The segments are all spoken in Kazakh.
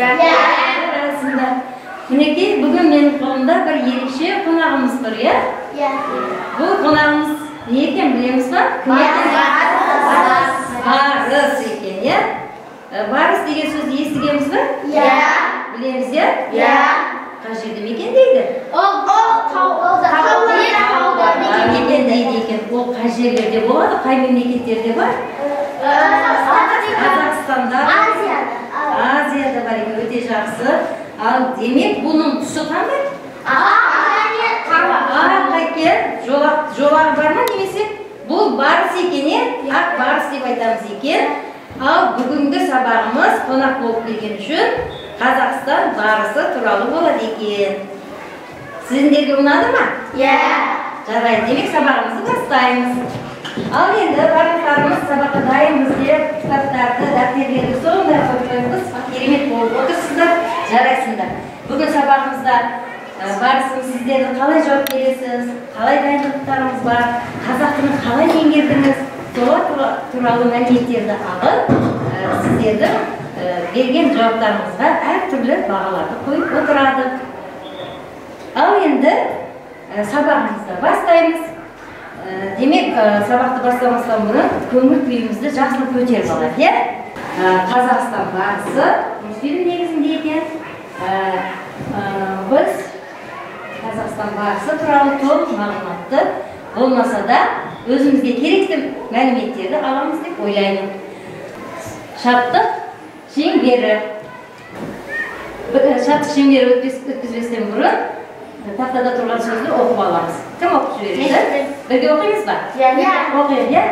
Arasында. Мінекей, бүгін менің қолымда бір ерекше қонағымыз бар, иә? Бұл қонағымыз не екен, білеміз ба? Барыс екен, иә? Барыс деген сөзді естігенбіз ба? Білеміз, иә? Қай жерде мекен дейді? Мекен дейді екен. Ол қай жерлерде болады, қай мемлекеттерде бар? Қазақстанда, Азияда бар екен, өте жақсы. Ал демек бұның түсі қандай? Ақ екен, жолағы бар ма немесе? Бұл барыс екен, ақ барыс деп айтамыз екен. Ал бүгінгі сабағымыз қонақ болып келген үшін Қазақстан барысы туралы болады екен. Сіздерге ұнады ма? Жарайды, демек сабағымызды бастаймыз. Ал енді барлықтарымыз сабаққа дайынбыз деп кітаптарды, дәптерлерді сондай қойып керемет болып отырсыздар, жарайсыңдар. Бүгін сабағымызда барысымыз сіздерді қалай жауап бересіз, қалай дайындықтарыңыз бар, қазақ тілін қалай меңгердіңіз, солар туралы мәліметтерді алып, сіздердің берген жауаптарыңызға әртүрлі бағаларды қойып отырады. Ал енді сабағымызды бастаймыз. Демек, сабақты бастамастан бұрын көңіл күйімізді жақсылап көтеріп алайық, иә? Қазақстан барысы мультфильм негізінде екен. Біз Қазақстан барысы туралы толық мағлұматты болмаса да өзімізге керекті мәліметтерді аламыз деп ойлаймын. Шаттық шеңбері. Шаттық шеңбері өткізбестен бұрын тақтада тұрған сөзді оқып аламыз. Кім оқып жібереді? Бірге оқимыз ба? Оқиық, иә?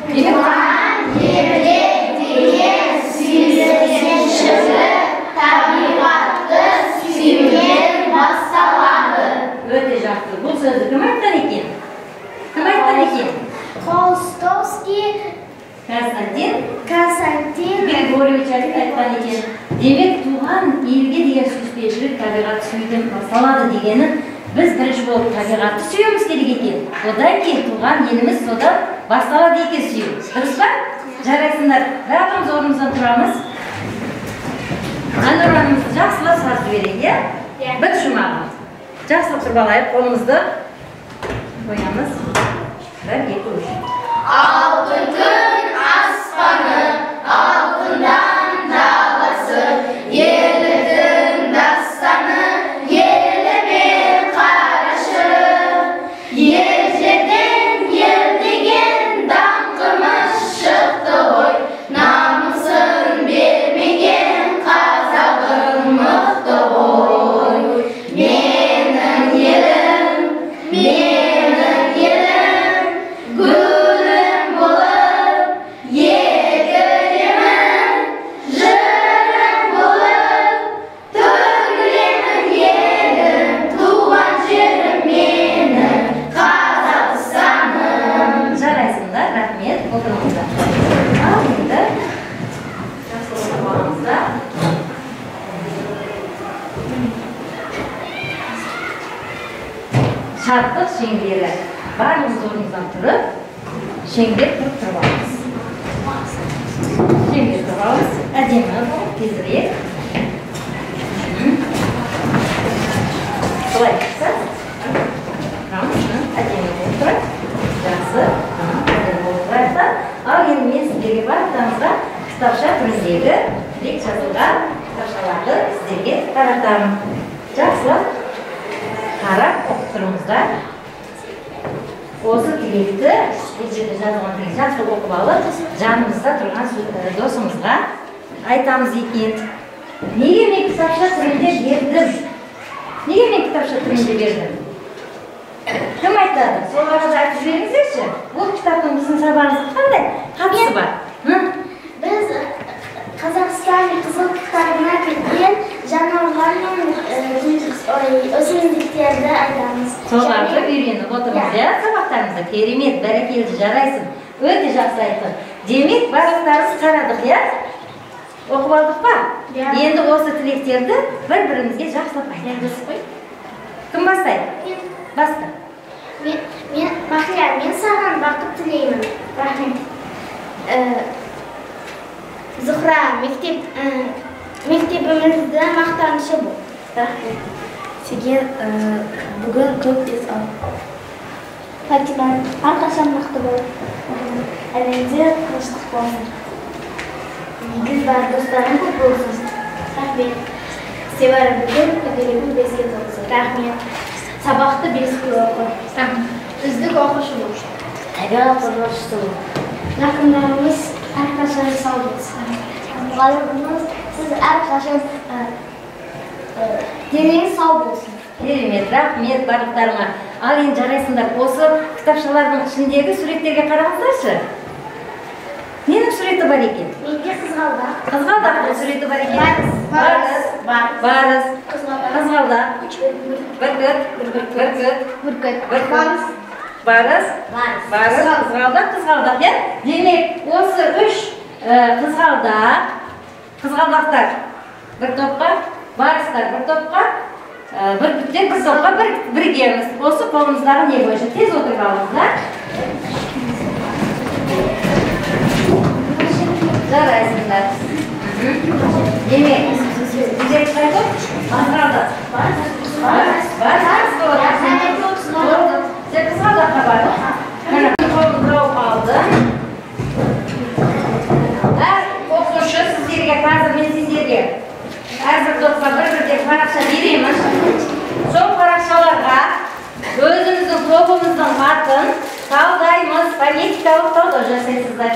Туған жерде деген сүйсінен шығып, табиғатты сүюден басталады. Өте жақсы. Бұл сөзді кім айтқан екен? Кім айтқан екен? Толстовский Константин Григорьевич айтқан екен. Демек, туған елге деген сүйіспеншілік табиғатты сүюден басталады дегені біз бірінші болып табиғатты сүйеміз керек екен. Одан кейін туған еліміз содан басталады екен сүю. Дұрыс па? Жарайсыңдар. Бәріміз орнымыздан тұрамыз. Әнұранымызды жақсылап сазды берейік, иә? Бір жұмағымыз. Жақсылап тұрып алайық, қолымызды қоямыз. 1, 2, 3. Алтын күн аспаны, алтындан даласы, ерліктің дастаны, елімен қарашы. Ежелден ел деген даңқымыз шықты ғой, намысын бермеген қазағым мықты ғой. Менің елім, гүлім болып, егілемін, жырым болып, төгілемін елім, туған жерім менің, Қазақстаным. Жарайсыңдар, рахмет, отырыңыздар. Ал енді жақсы отырғанымызда шаттық шеңбері. Барлығымыз орнымыздан тұрып, шеңбер тұрып аламыз. Шеңбер тұрып аламыз. Әдемі болып, тезірек. Солай тұрса, әдемі болып тұрады. Жақсы, әдемі болып тұрады. Ал енді мен сіздерге барлықтарыңызға кітапша түріндегі тілек жазылған кітапшаларды сіздерге таратамын. Жақсылап қарап оқып тұрыңыздар. Осы тілекті, бұл жерде жазылған тілек жақсы оқып алып, жанымызда тұрған досымызға айтамыз екен. Неге мен кітапша түрінде бердім? Неге мен кітапша түрінде бердім? Кім айтады? Соларға да айтып жіберіңіздерші. Бұл кітаптың біздің сабағымызға қандай қатысы бар? Біз Қазақстан қызыл кітабына кірген жануарлар мен өсімдіктерді айтамыз. Соларды үйреніп отырмыз, иә? Сабақтарымызда керемет, бәрекелді, жарайсың. Өте жақсы айттың. Демек, барлықтарымыз қарадық, иә? Оқып алдық па? Енді осы тілектерді бір-бірімізге жақсылап айтамыз. Кім бастайды? Баста. Мен саған бақыт тілеймін. Рахмет. Зухра, мектеп Mektebimizde maqtanishi bu. Rahmet. Sizga bugun ko'p tez ol. Fatima, har qachon maqta bo'l. Elingizni qilishdiq bo'lsin. Siz va do'stlarim ko'p bo'lsin. Rahmet. Sevarim bugun telefon bezga to'lsin. Rahmat. Saboqda bezga o'qi. Uzluk o'qishi bo'lsin. Agar qo'rqishdi. Yaqinlarimiz har qachon sog' bo'lsin. G'olibimiz siz har qachon deningiz sog' bo'lsin. Керемет, рахмет барлықтарыңа. Ал енді жарайсыңдар. Осы кітапшалардың ішіндегі суреттерге қараңыздаршы. Ненің суреті бар екен? Menga qizg'aldoq. Қызғалдақтың суреті бар екен. Барыс. Барыс. Qizg'aldoq. Қызғалдақ. Бүркіт. Burgut. Барыс. Барыс. Қызғалдақ. Иә? Демек, осы үш қызғалдақтар бір топқа, барыстар бір топқа, бүркіттер бір топқа біргеміз. Осы қолымыздағы не бойынша тез отырып алыңыздар. Жарайсыңдар. Демек, біздер қайтып? Қызғалдақ. Барыс. Сен қызғалдаққа бардың. Міне, қолын қауып алды. Әр оқушы сіздерге қазір мен сіздерге әрбір топқа бір-бірден парақша беремін. Сол парақшаларға өзіміздің тобымыздың атын талдаймыз, фонетикалық талдау жасайсыздар.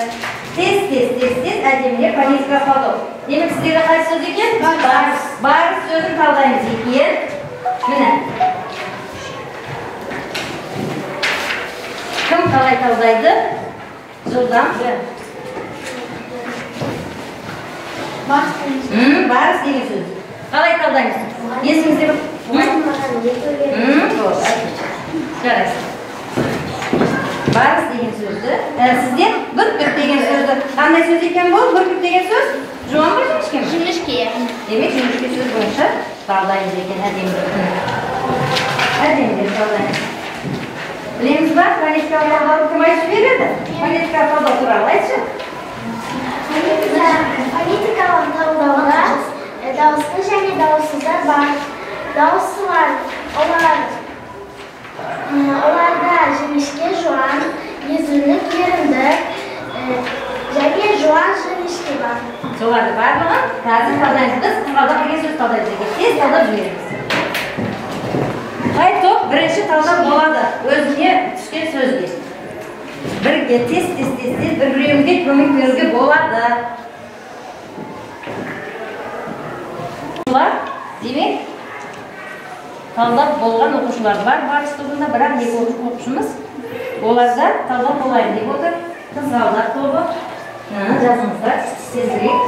Тез әдемілеп фонетикалық талдау. Демек сіздерге қай сөз екен? Барыс сөзін талдаймыз екен. Міне. Кім қалай талдайды? Жылдам. Барыс деген сөз. Қалай талдаймыз? Есіңізде бір? Жарайсың. Барыс деген сөзді. Сізден бүркіт деген сөзді. Қандай сөз екен бұл? Бүркіт деген сөз? Жуан ба жіңішке ме? Жіңішке. Демек, жіңішке сөз бойынша талдаймыз екен әдемілеп. Әдемілеп талдаймыз. Білеміз ба? Фонетикалық талдауды кім айтып береді? Фонетикалық талдау туралы айтшы. Фонетикалық талдауда дауысты және дауыссыздар бар. Дауыссыздар оларда жіңішке, жуан, езулік, ерінді және жуан жіңішке бар. Соларды барлығын қазір талдаймыз. Біз қызғалдақ деген сөз талдаймыз екен. Тез талдап жібереміз. Қай топ бірінші талдап болады өзіне түскен сөзге. Бірге тез бір-біреуге көмек беруге болады. Демек, талдап болған оқушылар бар барыс тобында, бірақ екі оқушымыз оларда талдап болайын деп отыр. Қызғалдақ тобы. Жазыңыздар, тезірек.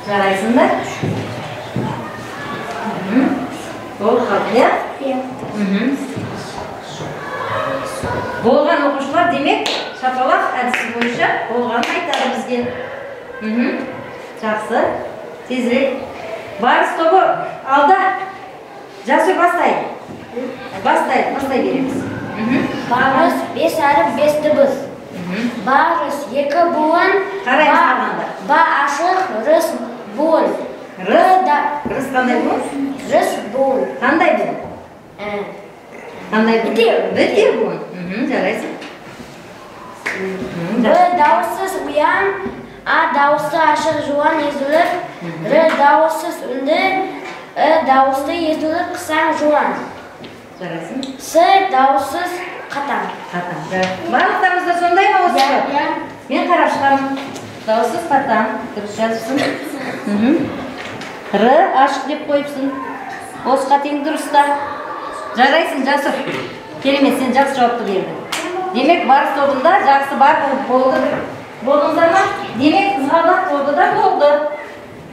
Жарайсыңдар. Ол қалды, иә? Болған оқушылар демек, шапалақ әдісі бойынша болғанын айтады бізге. Жақсы. Тезірек. Барыс тобы алда. Жақсы бастайды. Бастай береміз. Барыс 5 әріп 5 дыбыс. Барыс 2 буын. Қараймыз қалғанда. Ба ашық, рыс бол. Рыс қандай буын? Рыс бол. Қандай буын? Қандай буын? Бітер буын. Жарайсың. Б дауыссыз ұян, А дауысты ашық жуан езулік, Р дауыссыз үнді, дауысты езулік қысаң жуан. Жарайсың. С дауыссыз қатаң. Барлықтарыңызда сондай ма осы? Мен қарап шығамын. Дауыссыз қатаң. Дұрыс жазыпсың. Р ашық деп қойыпсың. Осы қатең дұрыста. Жарайсың, жасыр. Керемет, сен жақсы жауапты бердің. Демек, барыс тобында жақсы бар болды. Болдыңыздар ма? Демек, қызғалдақ тобы да болды.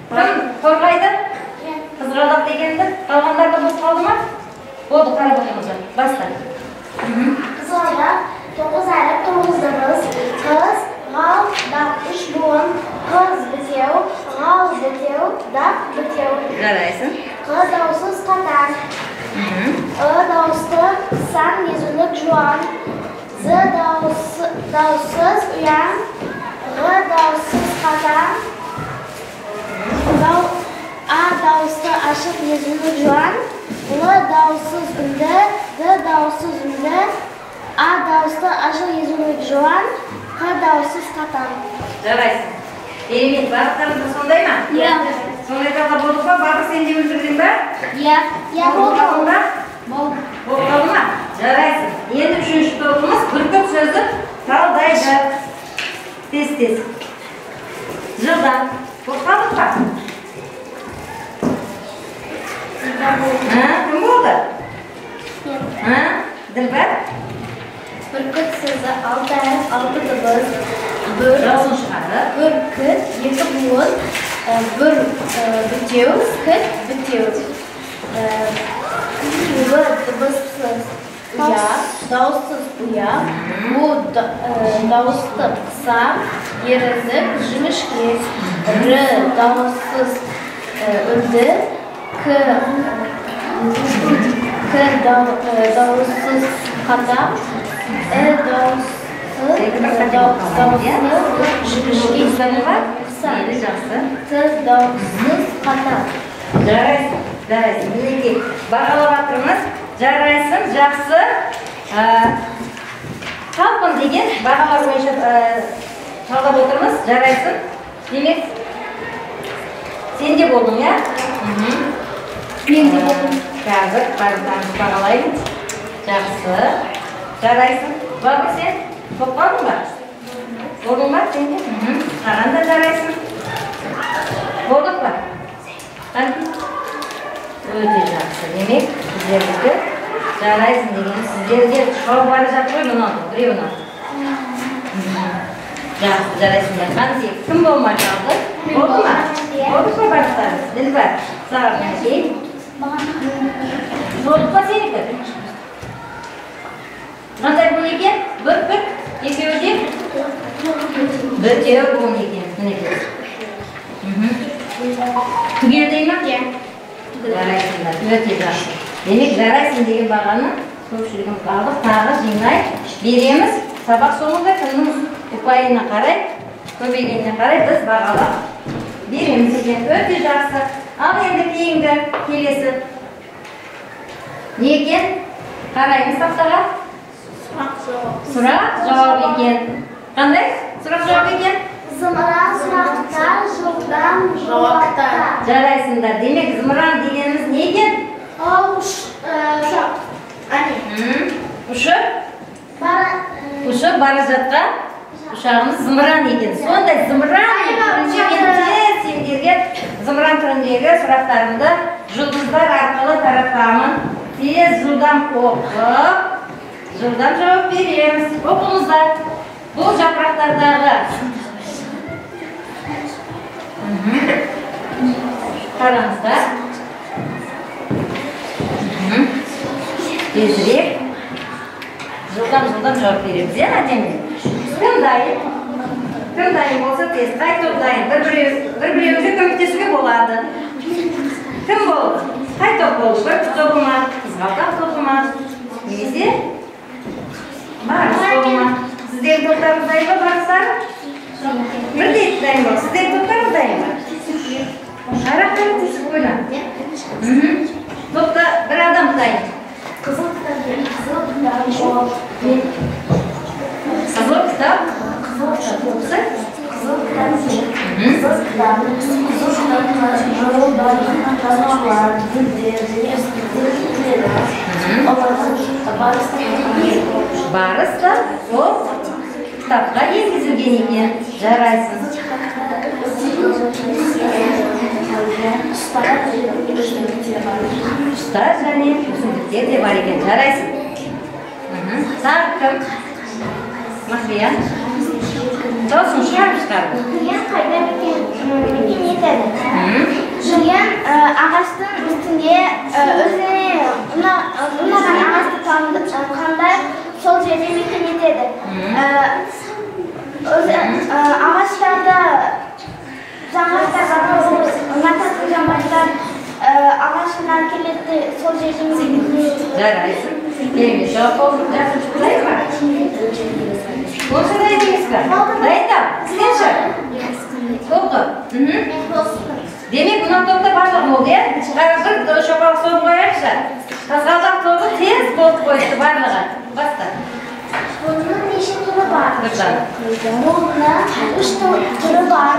Кім қорғайды? Қызғалдақ дегенді қалғандарда бос қалды ма? Болды, қарап отырыңыздар. Баста. Қызғалдақ 9 әріп 9 дыбыс. Қыз, ғал, дақ 3 буын. Қыз бітеу, ғал бітеу, дақ бітеу. Жарайсың. Қ дауыссыз қатаң. Дауысты қысаң езулік жуан. З дауыссыз ұян. Г дауыссыз қатаң. А aşık yazılı juan. L dağılsız ünde, D dağılsız ünde, A dağılsız aşık yazılı juan, H dağılsız katan. Жарайсың. Керемет, барлықтарыңыз сондай ма? Иә. Сондай талда болдық па? Барлық сен де өздірдің ба? Иә. Иә, болды. Болды. Болды. Болды ма? Жарайсың. Енді үшінші тобымыз бүркіт сөзі талдайды. Тез. Жылдам. Тоқтадық па? Кім болды? Ділбар? Бүркіт сөзі 6 әріп, 6 дыбыс. Жасын шығады. Бүркіт, 2 буын, бір бітеу, кіт, бітеу. Б дыбыссыз ұяқ, дауыссыз ұяқ. Бұ дауысты қыса, ерізік, жіңішке. Р дауыссыз үрді, К дауыссыз қатақ, дауыссыз жіңішке қыса, Т дауыссыз қатақ. Жарайсың. Мінекей бағалап жатырмыз. Жарайсың, жақсы. Талпын деген бағалар бойынша талдап отырмыз. Жарайсың. Демек, сен де болдың, иә? Мен де болдым. Қазір барлықтарыңызды бағалаймыз. Жақсы. Жарайсың. Бабы сен тоқпадың ба? Болдың ба сен де? Саған да жарайсың. Болдық па? Өте жақсы. Демек, сіздерді жарайсың деген сіздерде шоу бары жатыр ғой, мұны біреуін. Жақсы, жарайсыңдар. Қансы, кім болмай қалды? Болды ма? Болды ма барлықтарыңыз? Ділбар, саған мінекей. Болды па сенікі? Қандай бұл екен? Бір, екеуі де? Бітеу бұл екен. Мінекей. Түгелдей ма? Жарайсыңдар, өте жақсы. Демек, жарайсың деген бағаны көпшілігін қалдық, тағы жинай береміз. Сабақ соңында кімнің ұпайына қарай, көбейгеніне қарай біз бағалап береміз екен. Өте жақсы. Ал енді кейінгі келесі. Не екен? Қараймыз тақтаға? Сұрақ жауап екен. Қандай? Сұрақ жауап екен? Зымыран сұрақтар, жылдан жауаптар. Жарайсыңдар. Демек, зымыран дегеніміз не екен? Ұшақ. Ұшып бара жатқан ұшағымыз зымыран екен. Сондай зымыран сендерге зымыран түріндегі сұрақтарымды жұлдыздар арқылы таратамын. Тез жылдам оқып, жылдам жауап береміз. Оқыңыздар. Бұл жапырақтардағы қараңыздар. Тезірек. Жылдам жауап береміз, е, әдемі? Кім дайын? Кім дайын болса тез. Қай топ дайын? Бір-біреуге көмектесуге болады. Кім болды? Қай топ болды? Бүркіт тобы ма? Қызғалдақ тобы ма? Немесе? Барыс тобы ма? Сіздердің топтарыңыз дайын ба, барыстары? Бірдей дайын ба? Сіздердің топтарыңыз дайын ба? Шарақтары тесіп ойла. Топта бір адам дайын. Қызыл кітап. Қызыл кітап? Барыс та ол кітапқа енгізілген екен. Жарайсың. Құстар және өсімдіктер де бар екен. Жарайсың. Тағы кім? Махрия. Даусын шығарды. Жылан қайда екен етеді. Жылан ағаштың үстінде өзіне ұнаған ағашты қандай сол жерде мекен етеді. Ағаштарда ұнататын жаңғақтар ағашынан келеді, сол жерде мекен етеді. Жарайсың. Келеміз, жауап болды. Жақсы жүктілейіз ба? Болса дайын емес пе? Дайындап, сізден шығар. Болды. Demek bundan topta bardaq oldu ya. Bir şopak soğuk koyarsa. Kazgaldaq topu tez bolup koydu barlığa. Basta. Bunun neçe turu var? Dırdan. Bunun 3 turu var.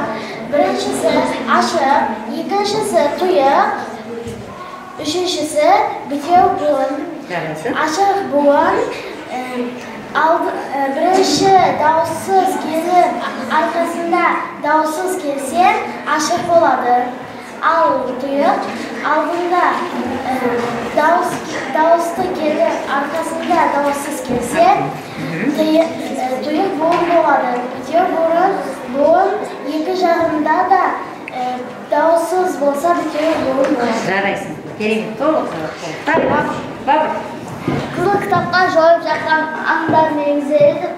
Birincisi aşık, ikincisi tuyuq, üçüncüsü bitiyor buğun. Aşık buğun, birinci davulsuz gelip arkasında davulsuz gelsen aşık oladır. Al tuyuq, aldığında davulsuz gelip arkasında davulsuz gelse tuyuq buğun oladır. Bitiyor buğun iki жағында da davulsuz bolsa bitiyor buğun oladır. Жарайсың. Керемет. Толық. Так, бабыр. Kızıl kitapқа жойып жатқан аңдар негіздері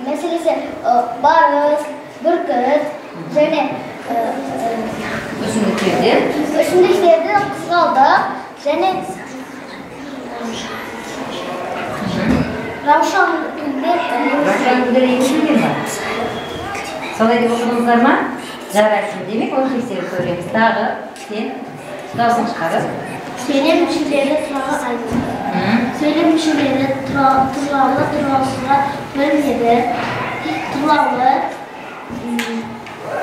мәселесі барыс, бүркіт және өсімдіктерді қызғалдақ және раушан гүлдер. Раушан гүлдер егілген бар. Солай деп оқыдыңыздар ма? Жарайсың. Демек, оны тексеріп көреміз. Тағы сен дауысын шығарып. Söylem müşirleri turalı aynı. Söylem müşirleri turalı turalısına bölmedi. Turalı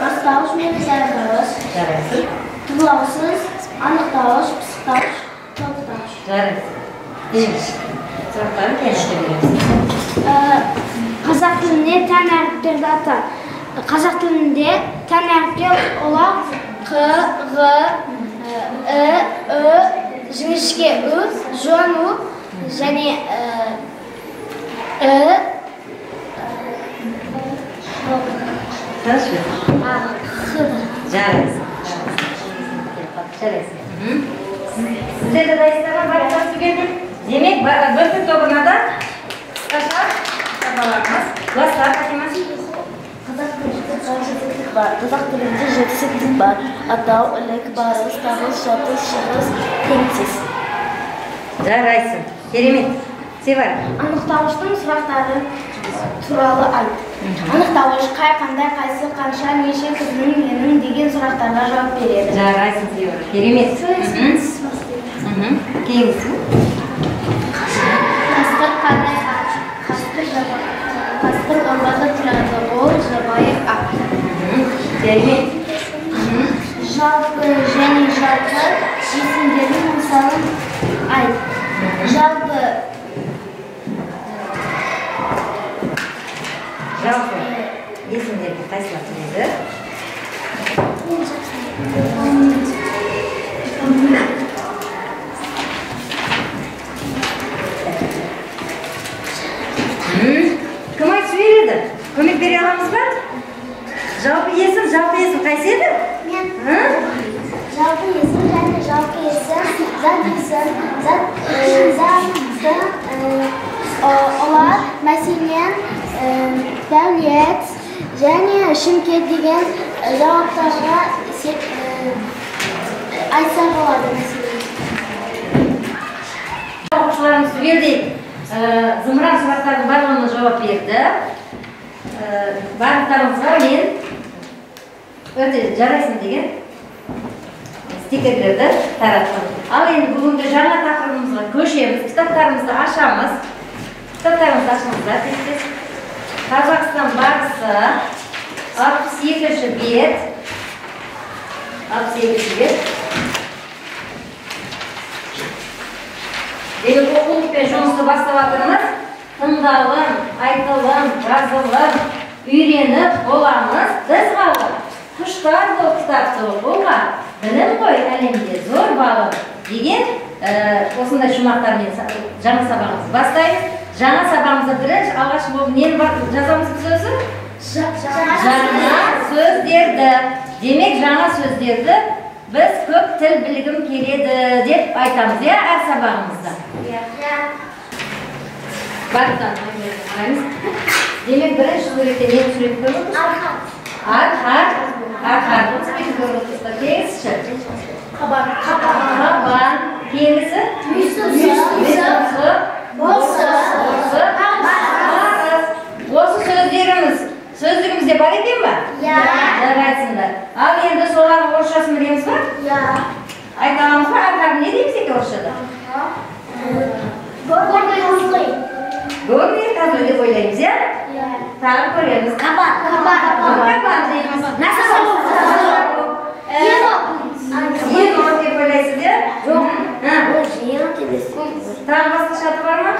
bastağış meleklerimiz. Жарайсың. Turalısız anıktağış, pısıktağış, çoğutağış. Жарайсың. Демек, сұрақтарын кәнішті береміз. Қазақ тілінде тән әріптерді ата. Қазақ тілінде тән әріптер олар Қ, Ғ, Ы, Ö, жіңішке Ү, жуан У, және Ү, Хорошо. Х. Жарайсың. Жарайсың. Сіздерді дайыстарға барықтар түгелді. Демек, бүркіт тобына да қысқаша табаларымыз. Класстар Фатима. Қазақ тілінде жетістік бар. Атау, ілік, барыс, табыс, жатыс, шығыс, теңсіз. Жарайсың. Керемет. Севар. Анықтауыштың сұрақтары туралы айт. Анықтауыш қандай, қайсы, қанша, неше, кімнің, ненің деген сұрақтарға жауап береді. Жарайсың, Севар. Керемет. Кейінсің. Қасқыр қандай қасқыр орманда тұрады. Ол жабайы ат. Керемет. Жалпы және жалпы есімдердің мысалын айт. Жалпы есімдерді қайсылап біледі? Кім айтып береді? Көмек бере аламыз ба? Жалпы есім қайсы еді? мен жалпы есім және жалпы есім, зат есім, заттың олар мәселен дәулет және шымкент деген жауаптарға айтса болады мәселен. Оқушыларымыз түгелдей зымыран сұрақтардың барлығына жауап берді. Барлықтарыңызға мен өте жарайсың деген стикерлерді тараттым. Ал енді бүгінгі жаңа тақырыбымызға көшеміз. Кітаптарымызды ашамыз. Кітаптарымызды ашыңыздар. Қазақстан барысы 62-ші бет. 62-ші бет. Демек оқулықпен жұмысты бастап жатырмыз. Тыңдалым, айтылым, жазылым, үйреніп боламыз. Біз қалып құштар бұл кітапты оқуға білім ғой әлемде зор балым деген осындай жұмақтармен жаңа сабағымызды бастаймыз. Жаңа сабағымызда бірінші алғашқы болып нені жазамыз біз өзі? Жаңа сөздерді. Демек жаңа сөздерді біз көп тіл білгім келеді деп айтамыз, иә, әр сабағымызда. Баттан айтамыз. Демек бірінші суретте нені сурет көріп отырсыз? Арқар. Теңізші. Қабан. Теңізі. Осы сөздеріміз сөздігімізде бар екен ба? Жарайсыңдар. Ал енді солардың орысшасын білеміз ба? Ayta alamız mı? Arqarı ne deymiz ekan orçada? Gorniy kazloy. Gorniy kazloy deb o'ylaymiz, ya? Tag'in ko'ramiz. Kaban. Kaban deymiz. Nasıl Yenot deb o'ylaysiz, ya? Yo'q. Ha. Bu yenot emas. Tag'in boshqa sharti bormi?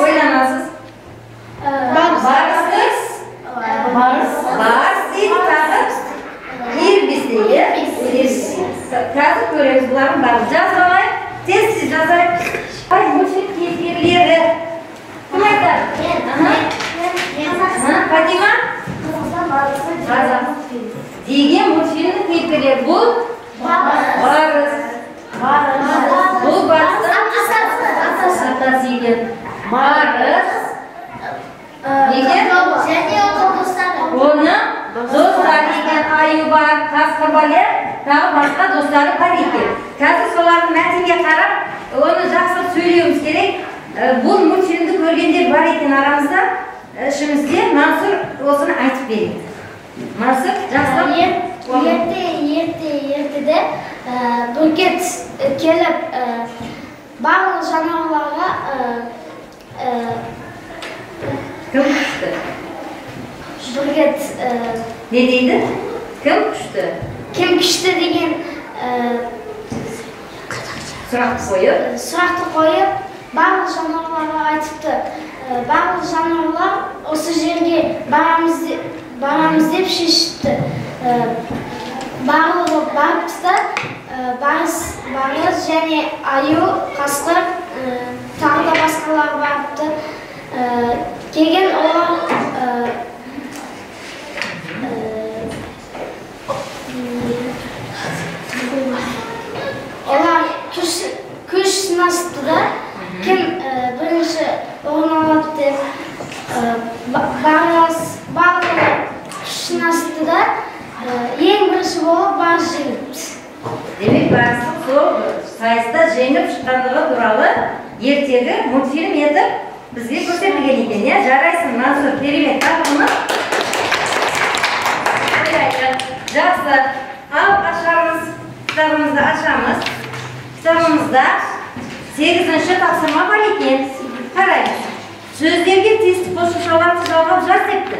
O'ylanasiz. Barsiz. Bars deydi tag'in. Irbis deydi. Hozir ko'ramiz bularni barini. Yozib olaylik. Tez yozaylik. Ay, multfilm keyrlari. Kim aytadi? Fatima? Degan multfilmni keyrlari bu Baris. Bu Baris. Atasi ekan. Baris. Uni do'stlari ekan Ayubar, Qasqabolar, tag'i boshqa do'stlari bor ekan. Hozir so'larni matnga qarab, uni yaxshi so'raymiz kerak. Bu multfilmni ko'rganlar bor ekan aramizda. Ishimizga Mansur o'zini aytib beradi. Mansur, Yerda Burkat kelib ba'zi jonivorlarga kim qushdi? Burkat Ne deydi? Kim qushdi? kim kuchdi degan so'roqni qo'yib ba'zi jonivorlarga aytibdi. Ba'zi jonivorlar o'sha yerga boramiz deb shishibdi. Ba'zi boribdi-da, ba'zi ya'ni ayu, qasqir, tag'da boshqalar boribdi. Keyin ular kuch sinashdi-da. Kim birinchi o'rin oladi deb ba'zilar kuch sinashdi-da. Eng birinchi bo'lib ba'zi yengibdi. Demek Baris'in so'l sayısda jengib chiqqanligi turali ertaga multfilm etib bizga ko'rsatilgan ekan, ya? Jaraysin, Mansur, Perimet taqvimi. Yaxshi. Al ochamiz, kitobimizni ochamiz. Kitobimizda 8-topshirma bor ekan. Qarang. So'zlarga test qo'shimchalarni javob yozibdi.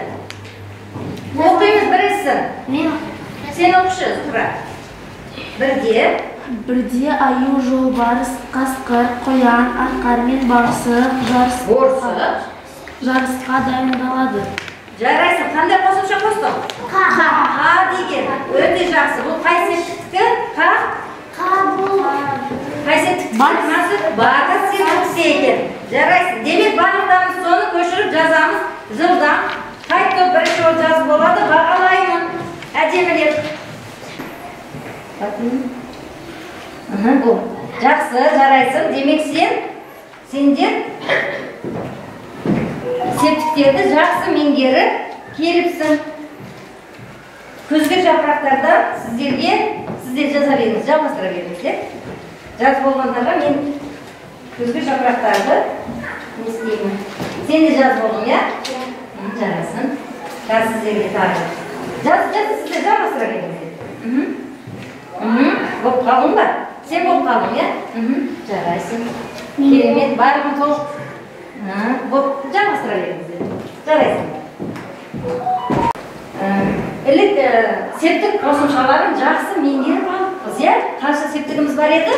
O'qiymiz birinchisi. Sen o'qish, Turar. Birde ayu, jo'lbars, qasqir, qo'yan, arqarmen, borsiq, jarisiqqa dayondaladi. Jaraysin, qanday qo'shimcha qo'shdim? Ha degan. O'ta yaxshi. Bu qaysi tipniki? bu Qaysi tipniki? Mansur, barda tipniki ekan. Jaraysin. Demak, barliqlarimiz soni qo'shirib yozamiz. Yildan qayta birinchi o'rta yozib bo'ladi. Bag'alayman. Ajemilib. Bu. Yaxshi, jaraysin. Demak, sendan septiklarni yaxshi mengirib kelibsin. Kuzgi yaproqlardan sizlar yozaveramiz, жалғастыraveramiz. Yozib bo'lganlarga men kuzgi yaproqlarni istayman. Sen de yozib bo'lding, ya? Jaraysin. Sizlarga tarix. Sizlar жалғастыraveramiz. Bo'p qoldingmi? Sen bo'p qolding, ya? Jaraysin. Kerak, baribir to'q. Bo'p, жалғастыraveramiz. Jaraysin. Ilk septik qo'shimchalarini yaxshi mengirib olibmiz, ya? Qancha septigimiz bor edi?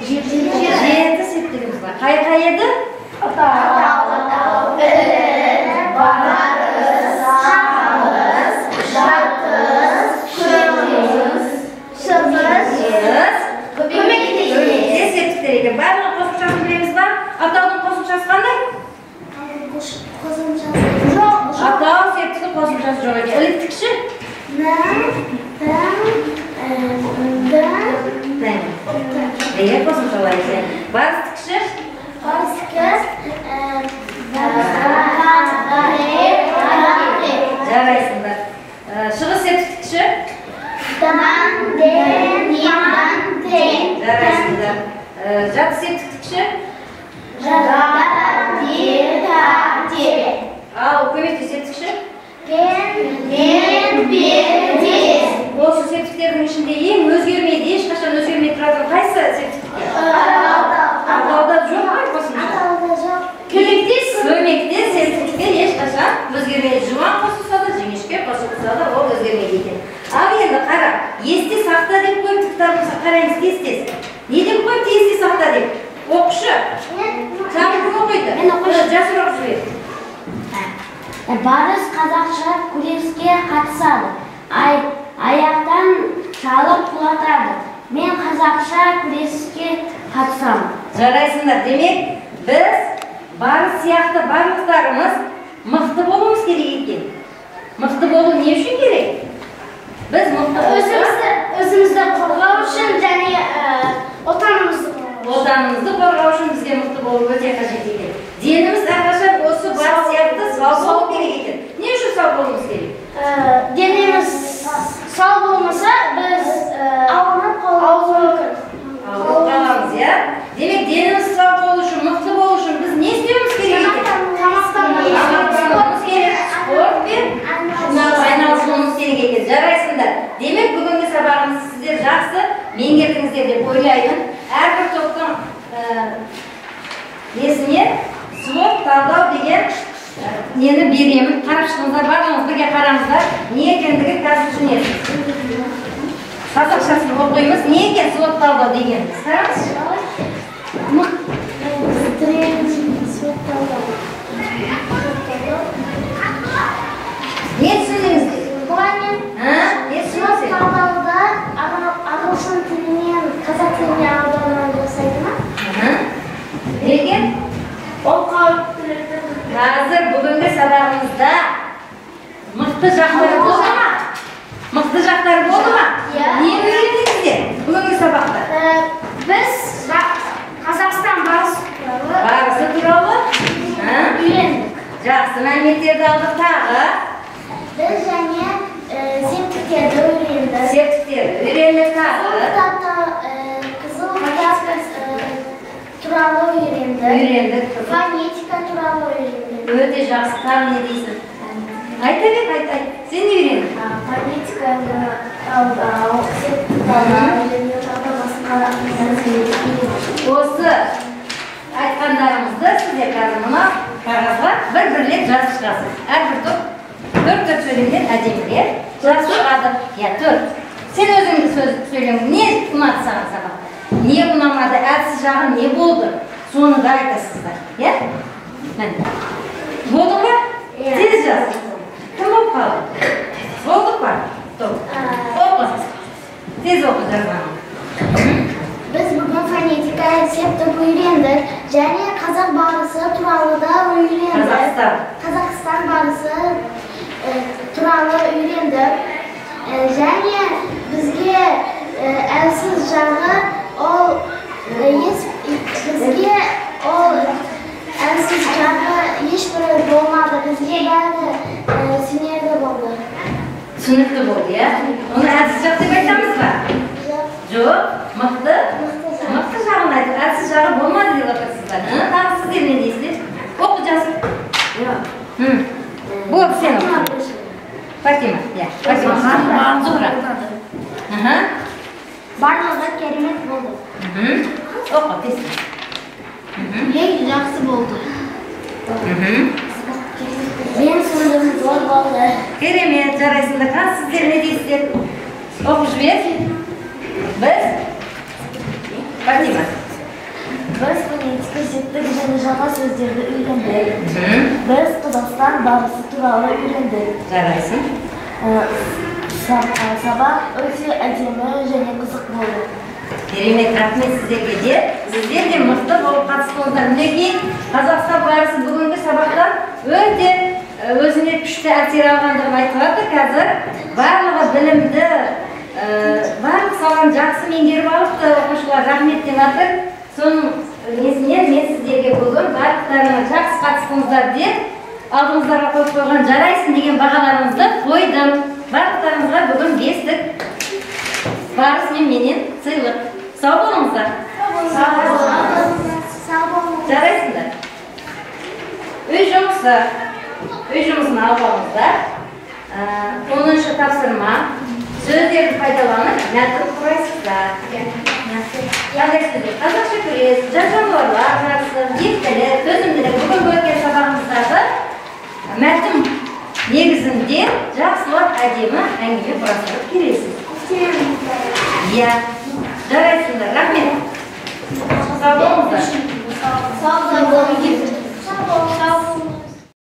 7 septigimiz bor. Qayerda edi? Barliq qo'shimchasini bilamizmi? Atavning qo'shimchasi qanday? Atav septikning qo'shimchasi yo'q ekan. Ilk kishi? Nega qo'shimchalar ekan? Ba'zi kishi? Jaraysinlar. Shig'iz septik kishi? Jaraysinlar. Jat septik kishi? Ko'mekchi septik kishi? Qo'shni septik сертификеттердің ішінде ең өзгермейді, ешқашан өзгермей тұратын қайсы сертификат? Атауда жоқ ма қосымша? Көмектес сертификат ешқашан өзгермейді. Жуан қосылса да, жіңішке қосылса да ол өзгермейді екен. Ал енді қара, есте сақта деп қойып кітабымызға қараймыз тез-тез. Не деп қойып есте сақта деп? Оқышы. Тағы кім оқиды? Мен оқишы. Жасыр оқып жібер. Барыс қазақша күреске қатысады. Аяқтан шалып құлатады. Мен қазақша күреске қатысамын. Жарайсыңдар. Демек, біз барыс сияқты барлықтарымыз мықты болуымыз керек екен. Мықты болу не үшін керек? Біз мықты Өзімізді қорғау үшін және отанымызды қорғау үшін бізге мықты болу өте қажет екен. Деніміз әрқашан осы барыс сияқты сау болу керек екен. Не үшін сау болуымыз керек? денеміз сау болмаса біз ауырып қалуымыз мүмкін. Ауырып қаламыз, иә? Демек, деніміз сау болу үшін, мықты болу үшін біз не істеуіміз керек екен? Тамақтануымыз керек, спортпен айналысуымыз керек екен. Жарайсыңдар. Демек, бүгінгі сабағымызды сіздер жақсы меңгердіңіздер деп ойлаймын. Әрбір топтың несіне свод талдау деген нені беремін. Қарап шығыңыздар, барлығыңыз бірге қараңыздар. Не екендігі қазір түсінесіз. Қазақшасын оқимыз. Не екен свод талдау дегеніміз? Қараңыз. Не түсіндіңіздер? Не түсіндіңіздер? Ағылшын тілінен қазақ тіліне аударма жасайды ма? Неге? Ол қауіптілікті. Қазір бүгінгі сабағымызда мықты жақтары болды ма? Мықты жақтары болды ма? Не үйрендіңіздер бүгінгі сабақта? Біз Қазақстан Барысы туралы үйрендік. жақсы мәліметтерді алдық тағы. Біз және септиктерді үйрендік. Септиктерді үйрендік тағы. Қызыл кітап туралы үйрендік. Үйрендік. Фонетика туралы үйрендік. Өте жақсы. Тағы не дейсің? Айта бер, айт. Сен не үйрендің? Фонетиканы талдау, септиканы Осы айтқандарымызды сіздер қазір мына қағазға бір-бірлеп жазып шығасыз. Әрбір топ төрт сөйлемден әдемілеп жазып шығады. Я, төрт. Сен өзіңді сөйлең. Не ұнады саған сабақта? Не ұнамады? Әлсіз жағы не болды? Соны да айтасыздар. Я? Болды ма? Тез жаз. Кім болып қалды? Болдық па? Топ. Оқы. Тез оқы жазғанын. Біз бүгін фонетика рецептіп үйрендік, және қазақ барысы туралы да үйрендік. Қазақстан барысы туралы үйрендік. Және бізге әлсіз жағы бізге әлсіз жағы ешбір болмады. Бізге бәрі сенерді болды. Түсінікті болды, иә? Оны әлсіз жақ деп айтамыз ба? Жоқ, мықты жағын айтып, әлсіз жағы болмады деп отырсыздар. Тағы сіздер не дейсіздер? Оқы жазып. Болды, сен оқы. Фатима, иә. Фатима, Зухра. Барлығы керемет болды. Оқы, тез. Ең жақсы болды. Мен сөйлем зор болды. Керемет, жарайсыңдар. Тағы сіздер не дейсіздер? Оқы жібер. Біз? Фатима. Біз фонетика септік және жаңа сөздерді үйрендік. Біз Қазақстан барысы туралы үйрендік. Жарайсың. Сабақ өте әдемі және қызық болды. Керемет, рахмет сіздерге де. Сіздер де мықты болып қатыстыңыздар. Мінекей Қазақстан барысы бүгінгі сабақтан өте өзіне күшті әсер алғандығын айтып жатыр. Қазір барлығы білімді, барлық саланы жақсы меңгеріп алыпты оқушылар, рахмет деп жатыр. Соның несінен мен сіздерге бүгін барлықтарына жақсы қатыстыңыздар деп алдыңыздарға қойып қойған жарайсың деген бағаларыңызды қойдым. Барлықтарыңызға бүгін бестік барыс менен сыйлық. Сау болыңыздар. Жарайсыңдар. Үй жұмысын алып алыңыздар. 10-шы тапсырма. сөздерді пайдаланып мәтін құрайсыздар. Қандай сөздер? Қазақша күрес, жан-жануарлар жарысы, ептілік, төзімділік. Бүгінгі өткен сабағымыздағы мәтін негізінде жақсылап әдемі әңгіме құрастырып келесіз. Иә, жарайсыңдар. Рахмет. Сау болыңыздар. Sağ olun.